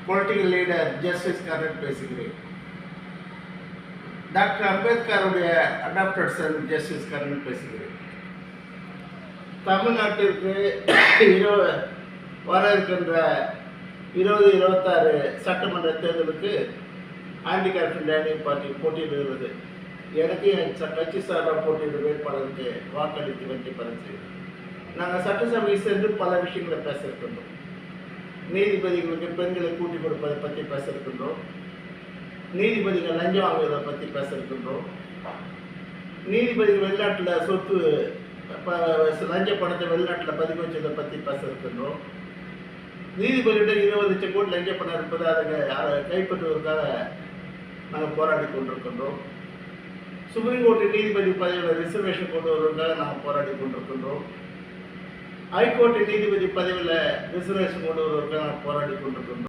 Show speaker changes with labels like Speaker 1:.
Speaker 1: Political leader justice Karnan பேசுகிறேன். Doctor அம்பேத்கருடைய adapted Sun justice Karnan பேசுகிறேன். தமிழ்நாட்டிற்கு வர இருக்கின்ற 2026 சட்டமன்ற தேர்தலுக்கு ஆன்டி கரப்ஷன் டேனியல் பார்ட்டி போட்டியிடுகிறது. எனக்கு என் கட்சி சார்பாக போட்டியிடும் வேட்பாளருக்கு வாக்களித்து வெற்றி பெற செய்வோம். நாங்கள் சட்டசபையை சென்று பல விஷயங்களை பேச இருக்கின்றோம். நீதிபதிகளுக்கு பெண்களை கூட்டி கொடுப்பதை பற்றி பேச இருக்கின்றோம். நீதிபதிகள் லஞ்சம் வாங்குவதை பற்றி பேச இருக்கின்றோம். நீதிபதிகள் வெளிநாட்டில் சொத்து லஞ்ச பணத்தை வெளிநாட்டில் பதிவு வச்சதை பற்றி பேச இருக்கின்றோம். நீதிபதியிடம் 20 லட்சம் கோடி லஞ்ச பணம் இருப்பது அதை கைப்பற்றுவதற்காக நாங்கள் போராடி கொண்டிருக்கின்றோம். சுப்ரீம் கோர்ட்டு நீதிபதி பதவியில் ரிசர்வேஷன் கொண்டு வருவதற்காக நாங்கள் போராடி கொண்டிருக்கின்றோம். ஹைகோர்ட்டு நீதிபதி பதவியில் ரிசர்வேஷன் கொண்டு வருவதற்காக நாங்கள் போராடி கொண்டிருக்கின்றோம்.